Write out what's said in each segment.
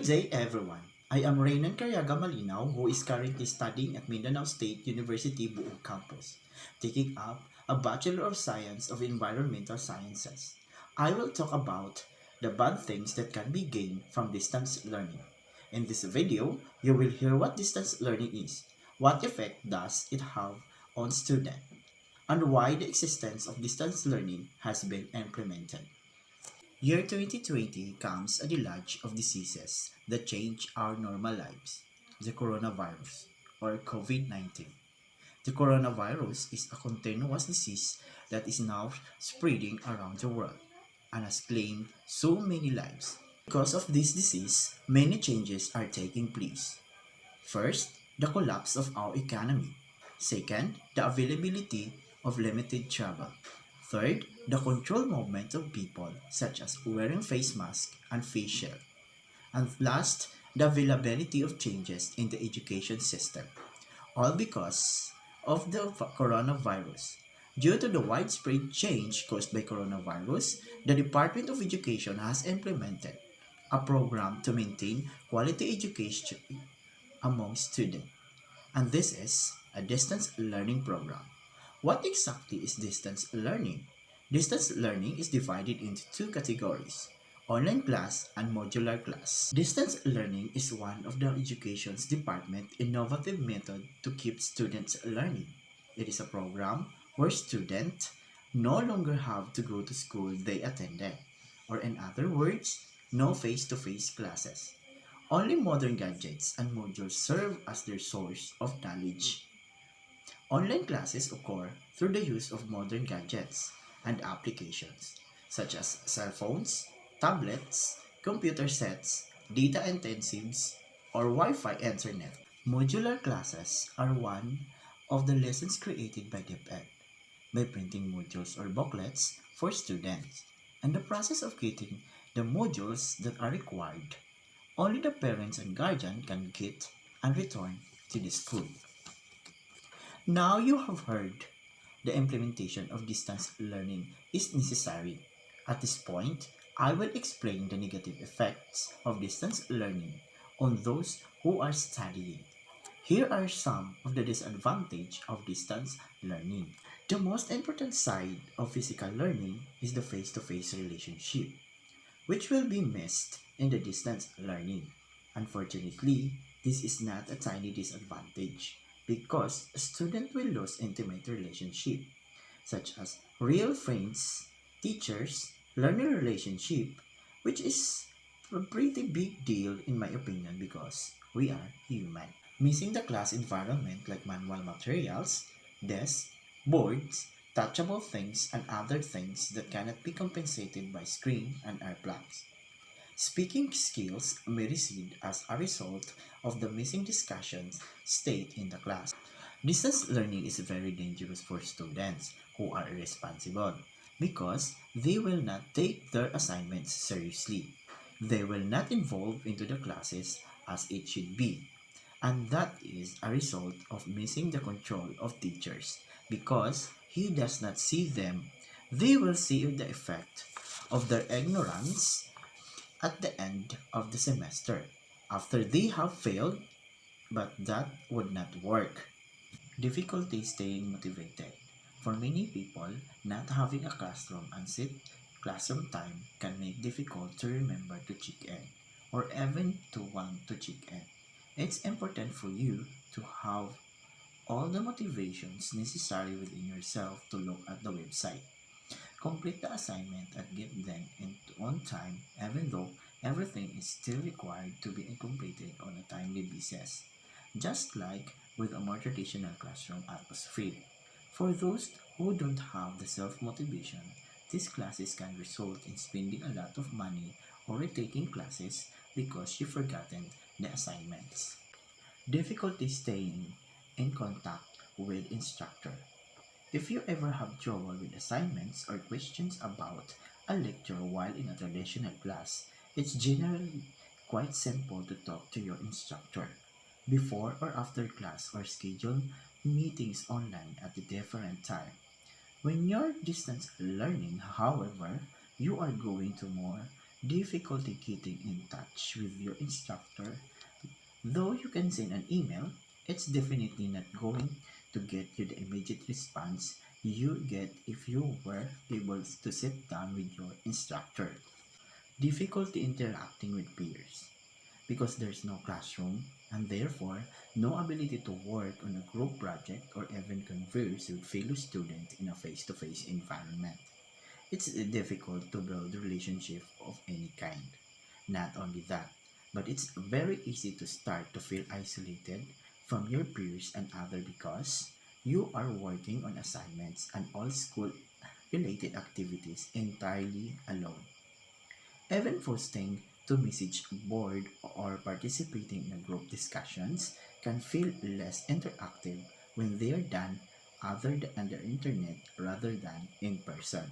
Good day, everyone. I am Reynan Carriaga Malinaw, who is currently studying at Mindanao State University Buong Campus, taking up a Bachelor of Science of Environmental Sciences. I will talk about the bad things that can be gained from distance learning. In this video, you will hear what distance learning is, what effect does it have on students, and why the existence of distance learning has been implemented. Year 2020 comes a deluge of diseases that change our normal lives. The coronavirus, or COVID-19. The coronavirus is a continuous disease that is now spreading around the world and has claimed so many lives. Because of this disease, many changes are taking place. First, the collapse of our economy. Second, the availability of limited travel. Third, the controlled movement of people, such as wearing face masks and face shield. And last, the availability of changes in the education system, all because of the coronavirus. Due to the widespread change caused by coronavirus, the Department of Education has implemented a program to maintain quality education among students, and this is a distance learning program. What exactly is distance learning? Distance learning is divided into two categories: online class and modular class. Distance learning is one of the education's department innovative method to keep students learning. It is a program where students no longer have to go to school they attended, or in other words, no face-to-face classes. Only modern gadgets and modules serve as their source of knowledge. Online classes occur through the use of modern gadgets and applications, such as cell phones, tablets, computer sets, data intensives, or Wi-Fi internet. Modular classes are one of the lessons created by DepEd by printing modules or booklets for students. And the process of creating the modules that are required, only the parents and guardian can get and return to the school. Now you have heard the implementation of distance learning is necessary. At this point, I will explain the negative effects of distance learning on those who are studying. Here are some of the disadvantages of distance learning. The most important side of physical learning is the face-to-face relationship, which will be missed in the distance learning. Unfortunately, this is not a tiny disadvantage because a student will lose intimate relationship such as real friends, teachers, learner relationship, which is a pretty big deal in my opinion because we are human. Missing the class environment like manual materials, desks, boards, touchable things, and other things that cannot be compensated by screen and earplugs. Speaking skills may recede as a result of the missing discussions state in the class. Distance learning is very dangerous for students who are irresponsible because they will not take their assignments seriously. They will not involve into the classes as it should be. And that is a result of missing the control of teachers because he does not see them. They will see the effect of their ignorance at the end of the semester after they have failed, but that would not work. Difficulty staying motivated. For many people, not having a classroom and set classroom time can make difficult to remember to check in or even to want to check in. It's important for you to have all the motivations necessary within yourself to look at the website. Complete the assignment and get them on time even though everything is still required to be completed on a timely basis. Just like with a more traditional classroom atmosphere. For those who don't have the self-motivation, these classes can result in spending a lot of money or retaking classes because you've forgotten the assignments. Difficulty staying in contact with instructor. If you ever have trouble with assignments or questions about a lecture while in a traditional class, it's generally quite simple to talk to your instructor before or after class or schedule meetings online at a different time. When you're distance learning, however, you are going to more Difficulty getting in touch with your instructor. Though you can send an email, it's definitely not going to get you the immediate response you get if you were able to sit down with your instructor. Difficulty interacting with peers because there's no classroom and therefore no ability to work on a group project or even converse with fellow students in a face-to-face environment. It's difficult to build relationship of any kind. Not only that, but it's very easy to start to feel isolated from your peers and others because you are working on assignments and all school related activities entirely alone. Even posting to message board or participating in group discussions can feel less interactive when they are done other than on the internet rather than in person.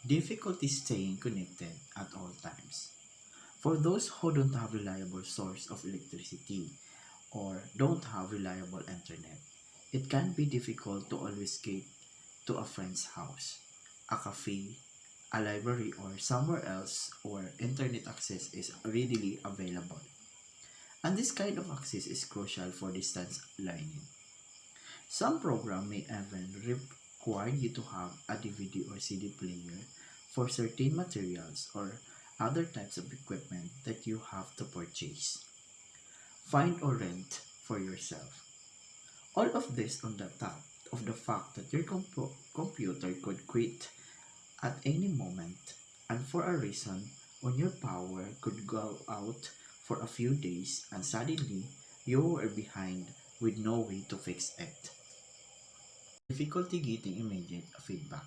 Difficulty staying connected at all times. For those who don't have reliable source of electricity or don't have reliable internet, it can be difficult to always get to a friend's house, a cafe, a library, or somewhere else where internet access is readily available. And this kind of access is crucial for distance learning. Some programs may even require you to have a DVD or CD player for certain materials or other types of equipment that you have to purchase, find or rent for yourself. All of this on the top of the fact that your computer could quit at any moment and for a reason when your power could go out for a few days and suddenly you were behind with no way to fix it. Difficulty getting immediate feedback.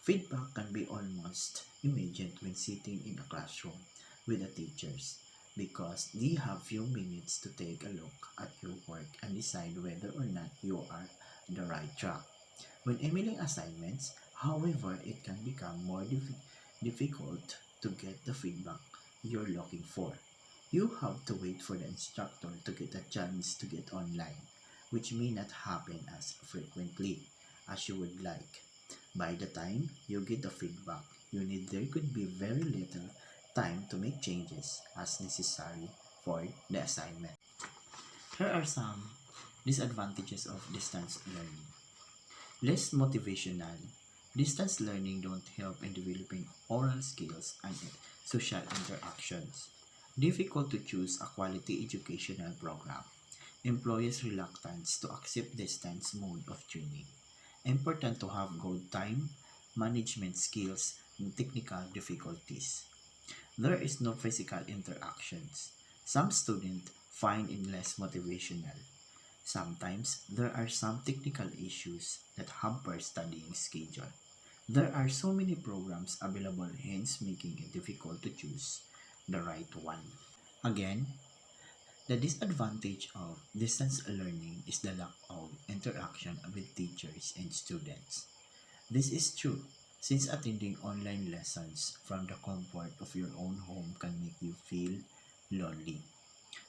Feedback can be almost immediate when sitting in a classroom with the teachers because they have few minutes to take a look at your work and decide whether or not you are on the right track. When emailing assignments, however, it can become more difficult to get the feedback you're looking for. You have to wait for the instructor to get a chance to get online, which may not happen as frequently as you would like. By the time you get the feedback you need, there could be very little time to make changes as necessary for the assignment. Here are some disadvantages of distance learning. Less motivational. Distance learning don't help in developing oral skills and social interactions. Difficult to choose a quality educational program. Employers' reluctance to accept distance mode of training. Important to have good time management skills and technical difficulties. There is no physical interactions. Some students find it less motivational. Sometimes there are some technical issues that hamper studying schedule. There are so many programs available, hence making it difficult to choose the right one. Again, the disadvantage of distance learning is the lack of interaction with teachers and students. This is true since attending online lessons from the comfort of your own home can make you feel lonely.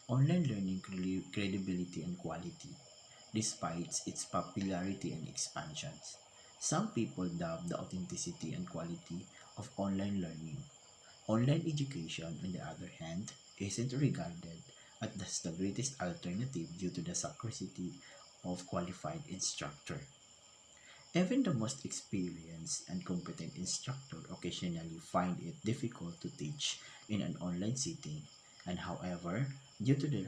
Online learning credibility and quality, despite its popularity and expansions. Some people doubt the authenticity and quality of online learning. Online education, on the other hand, isn't regarded as the greatest alternative due to the scarcity of qualified instructor. Even the most experienced and competent instructor occasionally find it difficult to teach in an online setting, and however, due to the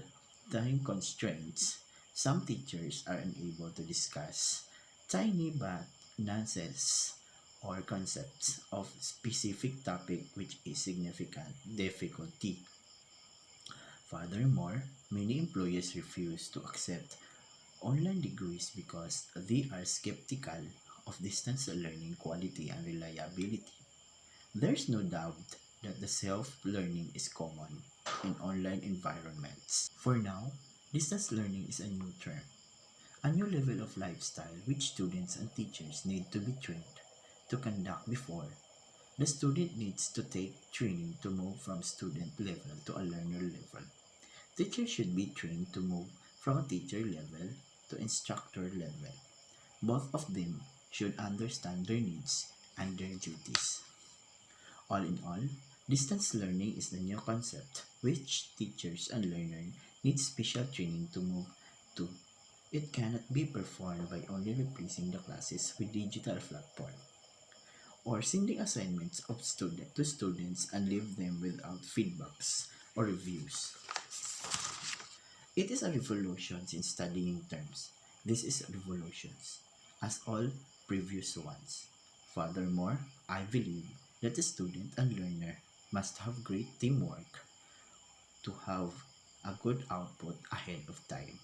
time constraints, some teachers are unable to discuss tiny but nonsense or concepts of specific topic which is significant difficulty. Furthermore, many employers refuse to accept online degrees because they are skeptical of distance learning quality and reliability. There's no doubt that the self-learning is common in online environments. For now, distance learning is a new term, a new level of lifestyle which students and teachers need to be trained to conduct before. The student needs to take training to move from student level to a learner level. Teachers should be trained to move from a teacher level to instructor level. Both of them should understand their needs and their duties. All in all, Distance learning is the new concept which teachers and learners need special training to move to. It cannot be performed by only replacing the classes with digital platform or sending assignments of to students and leave them without feedbacks or reviews. It is a revolution in studying terms. This is a revolution, as all previous ones. Furthermore, I believe that the student and learner must have great teamwork to have a good output ahead of time.